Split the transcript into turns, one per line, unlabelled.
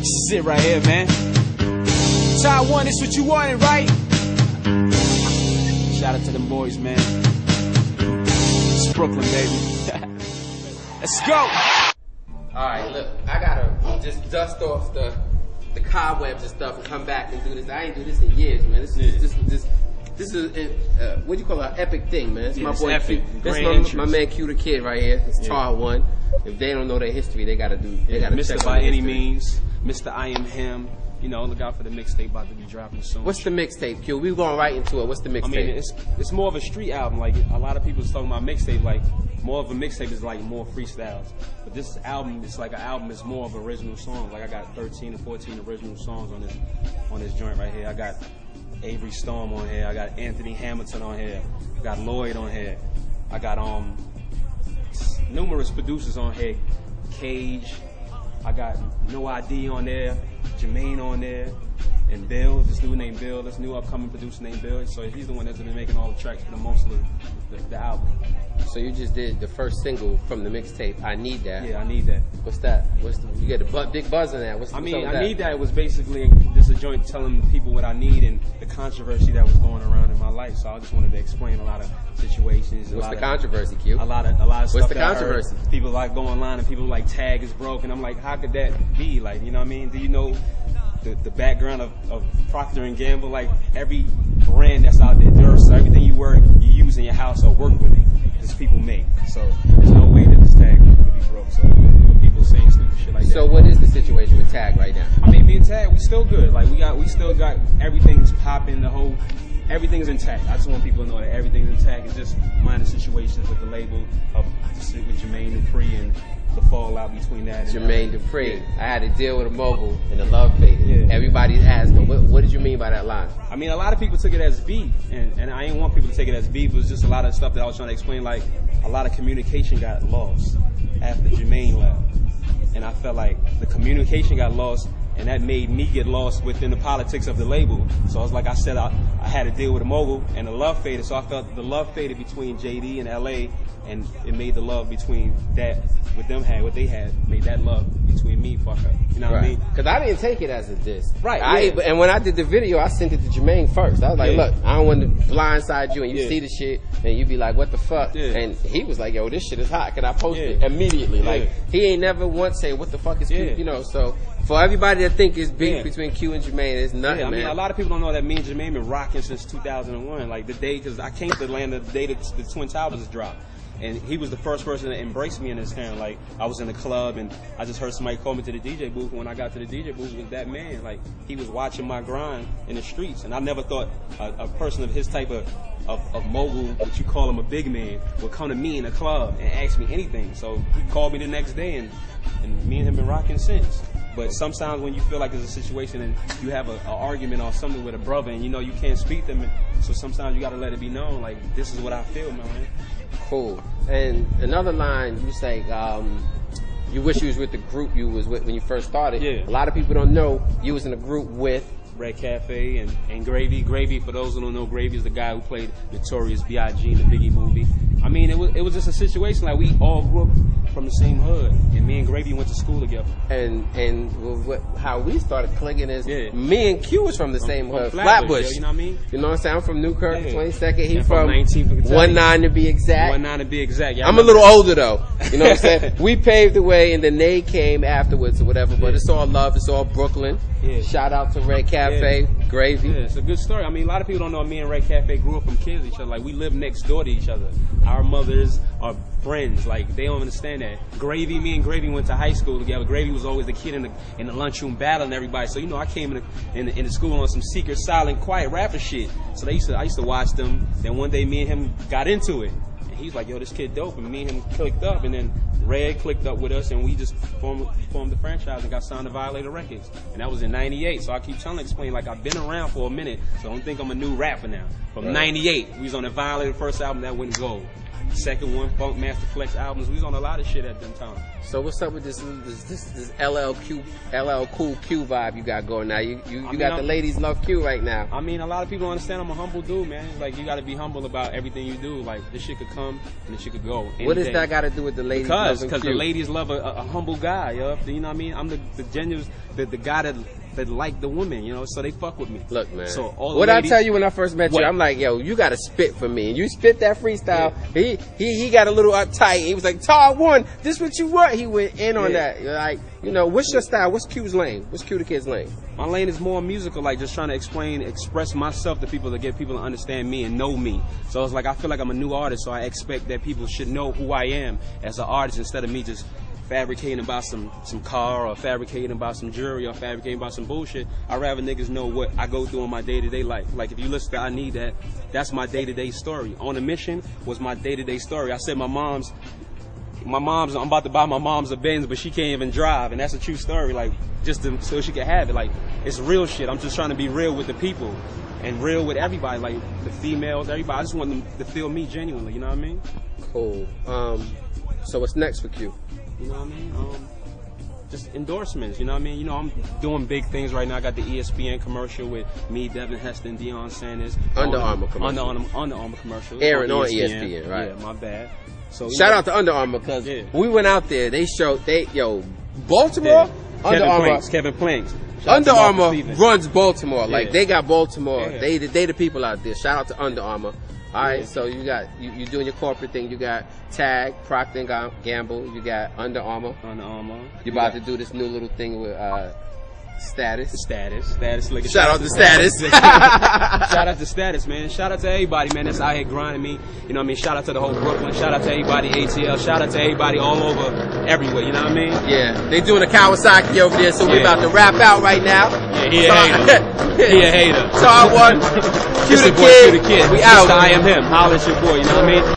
This is it right here, man. Todd 1, this what you wanted, right? Shout out to them boys, man. It's Brooklyn, baby. Let's go.
Alright, look, I gotta just dust off the cobwebs and stuff and come back and do this. I ain't do this in years, man. This is what do you call it? An epic thing, man. It's my boy
epic.
That's my man Q the Kid right here. It's Todd 1. If they don't know their history, they gotta
Mr.
check
By Any
history.
Means, Mr. I Am Him. You know, look out for the mixtape about to be dropping soon.
What's the mixtape, Q? We going right into it. What's the mixtape?
I mean, it's more of a street album. Like a lot of people is talking about mixtape. Like more of a mixtape is like more freestyles. But this album, it's like an album. It's more of original songs. Like I got 13 or 14 original songs on this joint right here. I got Avery Storm on here. I got Anthony Hamilton on here. I got Lloyd on here. I got numerous producers on here. Cage. I got No ID on there. Jermaine on there. And Bill, this dude named Bill, this new upcoming producer named Bill. So he's the one that's been making all the tracks for the most of the album.
So you just did the first single from the mixtape, I Need That.
Yeah, I Need That.
What's that? You get a big buzz on that.
I Need That was basically just a joint telling people what I need and the controversy that was going around in my life. So I just wanted to explain a lot of situations.
What's the controversy, Q?
A lot of stuff.
What's the controversy?
People like go online and people like tag is broke, and I'm like, how could that be? Like, you know what I mean? Do you know the background of Procter & Gamble? Like every brand that's out there, so everything you use in your house or work with it, this people make. So there's no way that this tag could be broke. So people saying stupid shit like that.
So what is the situation with Tag right now?
I mean, me and Tag, we still good. Like we still got everything's popping. Everything's intact. I just want people to know that everything's intact. It's just minor situations with the label with Jermaine DUPRI and the fallout between that.
Jermaine DUPRI. Yeah. I had to deal with a mogul and the love faded. Yeah. Everybody's asking, what did you mean by that line?
I mean, a lot of people took it as beef, and I didn't want people to take it as beef. It was just a lot of stuff that I was trying to explain. Like a lot of communication got lost after Jermaine left, and I felt like the communication got lost. And that made me get lost within the politics of the label. So I was like I said, I had to deal with a mogul and the love faded. So I felt the love faded between JD and LA, and it made the love between that, with them had, what they had, made that love between me fuck up. You know what I mean?
Because I didn't take it as a diss.
Right.
And when I did the video, I sent it to Jermaine first. I was like, look, I don't want to blindside you and you see the shit and you be like, what the fuck? And he was like, yo, this shit is hot. Can I post it immediately? Like, he ain't never once say, what the fuck is Q? You know, so for everybody that think it's beef between Q and Jermaine, it's nothing,
I mean,
man.
a lot of people don't know that me and Jermaine been rocking since 2001. Like the day, because I came to Atlanta the day that the Twin Towers dropped. And he was the first person to embrace me in his town. Like, I was in the club and I just heard somebody call me to the DJ booth. And when I got to the DJ booth, it was that man. Like, he was watching my grind in the streets. And I never thought a person of his type of mogul, what you call him a big man, would come to me in a club and ask me anything. So he called me the next day and me and him been rocking since. But sometimes when you feel like there's a situation and you have an argument or something with a brother and you know you can't speak to them, so sometimes you got to let it be known, like, this is what I feel, man.
Cool. And another line, you say, you wish you was with the group you was with when you first started.
Yeah.
A lot of people don't know you was in a group with
Red Cafe and Gravy. Gravy, for those who don't know, Gravy is the guy who played Notorious B.I.G. in the Biggie movie. I mean, it was just a situation like we all grew up from the same hood, and me and Gravy went to school together.
And how we started clicking is me and Q was from the same hood, Flatbush.
You know what I mean?
You know what I'm saying? I'm from Newkirk, 22nd. He
and
from 19 to be exact.
19 to be exact.
I'm a little older though. You know what I'm saying? We paved the way, and then they came afterwards or whatever. But it's all love. It's all Brooklyn. Shout out to Red Cafe, Gravy.
Yeah, it's a good story. I mean, a lot of people don't know me and Red Cafe grew up from kids each other. Like, we lived next door to each other. Our mothers are friends. Like, they don't understand that. Gravy, me and Gravy went to high school together. Gravy was always the kid in the lunchroom battling everybody. So, you know, I came in the school on some secret, silent, quiet rapper shit. So I used to watch them. Then one day, me and him got into it. And he's like, yo, this kid dope. And me and him clicked up. And then Red clicked up with us, and we just formed the franchise and got signed to Violator Records. And that was in 98. So I keep trying to explain, like, I've been around for a minute, so don't think I'm a new rapper now. From 98, we was on the Violator first album that went gold. second one, Funk Master Flex albums. We was on a lot of shit at them times.
So what's up with this LL Cool Q vibe you got going now? You got the ladies love Q right now.
I mean, a lot of people understand I'm a humble dude, man. It's like, you got to be humble about everything you do. Like, this shit could come and this shit could go.
What does that got to do with the ladies?
Because the ladies love a humble guy, yo. You know what I mean? I'm the genuine, the guy that like the women, you know, so they fuck with me.
Look, man.
So all
what ladies, I tell you when I first met you, I'm like, yo, you got to spit for me, and you spit that freestyle. Yeah. He got a little uptight. He was like, Todd one, this what you want. He went in on that. You're like, you know, what's your style? What's Q's lane? What's Q the Kid's lane?
My lane is more musical, like just trying to express myself to people, to get people to understand me and know me. So it's like, I feel like I'm a new artist, so I expect that people should know who I am as an artist instead of me just fabricating about some car, or fabricating about some jewelry, or fabricating about some bullshit. I'd rather niggas know what I go through in my day-to-day life. Like, if you listen to I Need That, that's my day-to-day story. On a Mission was my day-to-day story. I said my mom's, I'm about to buy my mom's a Benz, but she can't even drive, and that's a true story. Like, so she can have it. Like, it's real shit. I'm just trying to be real with the people and real with everybody, like the females, everybody. I just want them to feel me genuinely. You know what I mean?
Cool. So what's next for Q?
You know what I mean? Just endorsements, you know what I mean? You know, I'm doing big things right now. I got the ESPN commercial with me, Devin Heston, Deion Sanders.
Under Armour commercial.
Under Armour commercial.
Airing on ESPN, right?
Yeah, my bad. So
shout out to Under Armour, because we went out there. They showed, Baltimore? Under Armour.
Kevin Planks.
Under Armour runs Baltimore. Like, they got Baltimore. They the people out there. Shout out to Under Armour. All right, so you got you doing your corporate thing. You got Tag, Procter & Gamble. You got Under Armour.
Under Armour.
You about to do this new little thing with Status.
Status. Like
shout out to Status.
Shout out to Status, man. Shout out to everybody, man, that's out here grinding me. You know what I mean? Shout out to the whole Brooklyn. Shout out to everybody ATL. Shout out to everybody all over, everywhere. You know what I mean?
Yeah, they doing a Kawasaki over there, so we about to wrap out right now.
Yeah, he a hater. He a hater.
Todd one. Q the Kid.
We
out.
I am him. Holla at your boy. You know what I mean?